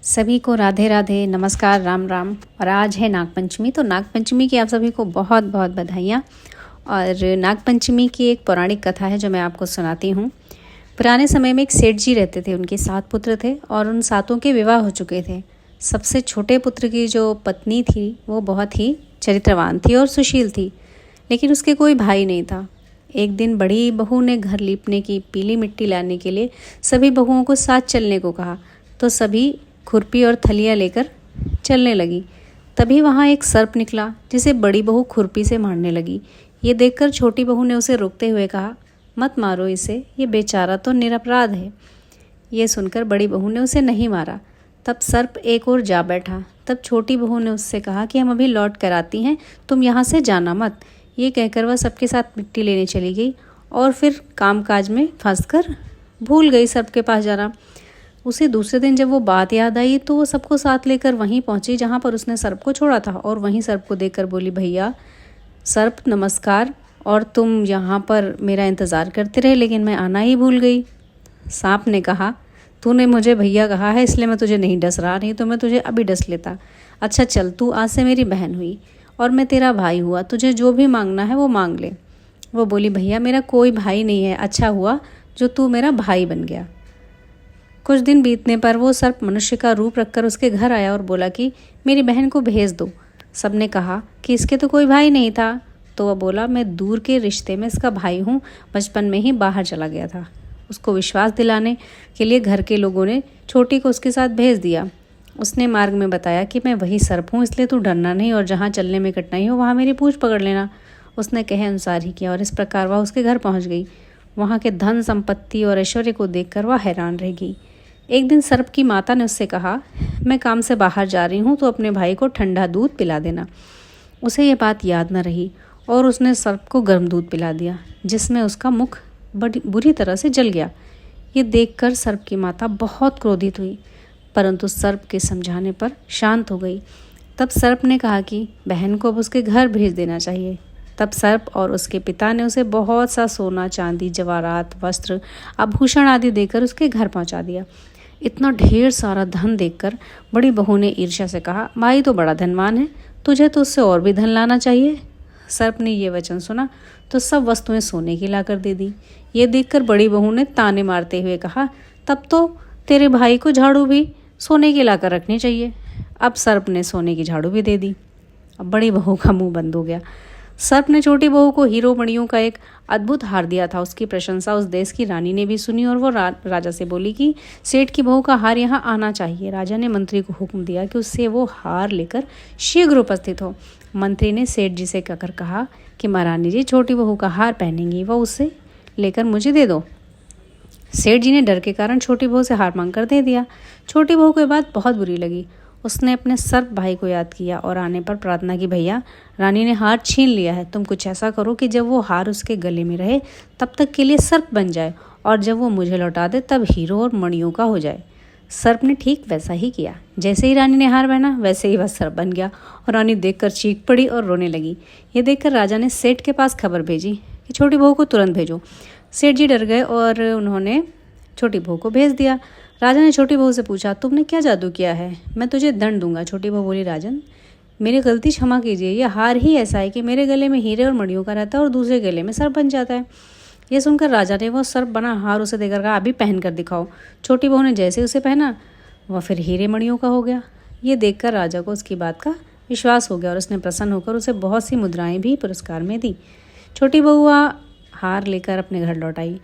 सभी को राधे राधे, नमस्कार, राम राम। और आज है नागपंचमी। तो नागपंचमी की आप सभी को बहुत बहुत बधाइयाँ। और नागपंचमी की एक पौराणिक कथा है जो मैं आपको सुनाती हूँ। पुराने समय में एक सेठ जी रहते थे, उनके 7 पुत्र थे और उन 7 के विवाह हो चुके थे। सबसे छोटे पुत्र की जो पत्नी थी वो बहुत ही चरित्रवान थी और सुशील थी, लेकिन उसके कोई भाई नहीं था। एक दिन बड़ी बहू ने घर लीपने की पीली मिट्टी लाने के लिए सभी बहुओं को साथ चलने को कहा, तो सभी खुरपी और थलियाँ लेकर चलने लगी। तभी वहाँ एक सर्प निकला जिसे बड़ी बहू खुरपी से मारने लगी। ये देखकर छोटी बहू ने उसे रोकते हुए कहा, मत मारो इसे, ये बेचारा तो निरपराध है। ये सुनकर बड़ी बहू ने उसे नहीं मारा। तब सर्प एक ओर जा बैठा। तब छोटी बहू ने उससे कहा कि हम अभी लौट कर आती हैं, तुम यहाँ से जाना मत। ये कहकर वह सबके साथ मिट्टी लेने चली गई और फिर कामकाज में फंसकर भूल गई सर्प के पास जाना। उसे दूसरे दिन जब वो बात याद आई तो वो सबको साथ लेकर वहीं पहुंची जहां पर उसने सर्प को छोड़ा था, और वहीं सर्प को देखकर बोली, भैया सर्प नमस्कार, और तुम यहाँ पर मेरा इंतज़ार करते रहे लेकिन मैं आना ही भूल गई। सांप ने कहा, तूने मुझे भैया कहा है इसलिए मैं तुझे नहीं डस रहा, नहीं तो मैं तुझे अभी डस लेता। अच्छा चल, तू आज से मेरी बहन हुई और मैं तेरा भाई हुआ, तुझे जो भी मांगना है वो मांग ले। वो बोली, भैया मेरा कोई भाई नहीं है, अच्छा हुआ जो तू मेरा भाई बन गया। कुछ दिन बीतने पर वो सर्प मनुष्य का रूप रखकर उसके घर आया और बोला कि मेरी बहन को भेज दो। सबने कहा कि इसके तो कोई भाई नहीं था। तो वह बोला, मैं दूर के रिश्ते में इसका भाई हूँ, बचपन में ही बाहर चला गया था। उसको विश्वास दिलाने के लिए घर के लोगों ने छोटी को उसके साथ भेज दिया। उसने मार्ग में बताया कि मैं वही सर्प हूँ, इसलिए तू डरना नहीं और जहाँ चलने में कठिनाई हो वहाँ मेरी पूँछ पकड़ लेना। उसने कहे अनुसार ही किया और इस प्रकार वह उसके घर पहुँच गई। वहाँ के धन संपत्ति और ऐश्वर्य को देखकर वह हैरान रह गई। एक दिन सर्प की माता ने उससे कहा, मैं काम से बाहर जा रही हूँ तो अपने भाई को ठंडा दूध पिला देना। उसे यह बात याद न रही और उसने सर्प को गर्म दूध पिला दिया, जिसमें उसका मुख बड़ी बुरी तरह से जल गया। ये देखकर सर्प की माता बहुत क्रोधित हुई, परंतु सर्प के समझाने पर शांत हो गई। तब सर्प ने कहा कि बहन को अब उसके घर भेज देना चाहिए। तब सर्प और उसके पिता ने उसे बहुत सा सोना, चांदी, जवाहरात, वस्त्र, आभूषण आदि देकर उसके घर पहुंचा दिया। इतना ढेर सारा धन देखकर बड़ी बहू ने ईर्ष्या से कहा, भाई तो बड़ा धनवान है, तुझे तो उससे और भी धन लाना चाहिए। सर्प ने ये वचन सुना तो सब वस्तुएं सोने की लाकर दे दी। ये देखकर बड़ी बहू ने ताने मारते हुए कहा, तब तो तेरे भाई को झाड़ू भी सोने की लाकर रखनी चाहिए। अब सर्प ने सोने की झाड़ू भी दे दी। अब बड़ी बहू का मुंह बंद हो गया। सर्प ने छोटी बहू को हीरो मणियों का एक अद्भुत हार दिया था। उसकी प्रशंसा उस देश की रानी ने भी सुनी और वो राजा से बोली कि सेठ की बहू का हार यहाँ आना चाहिए। राजा ने मंत्री को हुक्म दिया कि उससे वो हार लेकर शीघ्र उपस्थित हो। मंत्री ने सेठ जी से कहकर कहा कि महारानी जी छोटी बहू का हार पहनेंगी, वह उसे लेकर मुझे दे दो। सेठ जी ने डर के कारण छोटी बहू से हार मांग कर दे दिया। छोटी बहू को यह बात बहुत बुरी लगी। उसने अपने सर्प भाई को याद किया और आने पर प्रार्थना की, भैया रानी ने हार छीन लिया है, तुम कुछ ऐसा करो कि जब वो हार उसके गले में रहे तब तक के लिए सर्प बन जाए, और जब वो मुझे लौटा दे तब हीरो और मणियों का हो जाए। सर्प ने ठीक वैसा ही किया। जैसे ही रानी ने हार पहना वैसे ही वह सर्प बन गया और रानी देखकर चीख पड़ी और रोने लगी। ये देखकर राजा ने सेठ के पास खबर भेजी कि छोटी बहू को तुरंत भेजो। सेठ जी डर गए और उन्होंने छोटी बहू को भेज दिया। राजा ने छोटी बहू से पूछा, तुमने क्या जादू किया है, मैं तुझे दंड दूंगा। छोटी बहू बोली, राजन मेरी गलती क्षमा कीजिए, यह हार ही ऐसा है कि मेरे गले में हीरे और मणियों का रहता है और दूसरे गले में सर्प बन जाता है। यह सुनकर राजा ने वो सर्प बना हार उसे देकर कहा, अभी पहन कर दिखाओ। छोटी बहू ने जैसे उसे पहना वह फिर हीरे मणियों का हो गया। ये देखकर राजा को उसकी बात का विश्वास हो गया और उसने प्रसन्न होकर उसे बहुत सी मुद्राएं भी पुरस्कार में दी। छोटी बहू हार लेकर अपने घर लौट आई।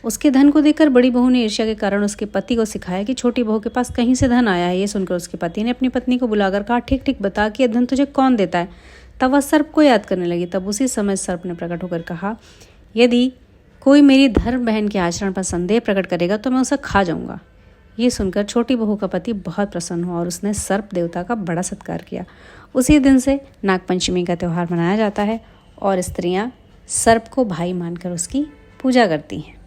उसके धन को देखकर बड़ी बहू ने ईर्ष्या के कारण उसके पति को सिखाया कि छोटी बहू के पास कहीं से धन आया है। ये सुनकर उसके पति ने अपनी पत्नी को बुलाकर कहा, ठीक ठीक बता कि यह धन तुझे कौन देता है। तब वह सर्प को याद करने लगी। तब उसी समय सर्प ने प्रकट होकर कहा, यदि कोई मेरी धर्म बहन के आचरण पर संदेह प्रकट करेगा तो मैं उसे खा जाऊंगा। ये सुनकर छोटी बहू का पति बहुत प्रसन्न हुआ और उसने सर्प देवता का बड़ा सत्कार किया। उसी दिन से नागपंचमी का त्यौहार मनाया जाता है और स्त्रियां सर्प को भाई मानकर उसकी पूजा करती हैं।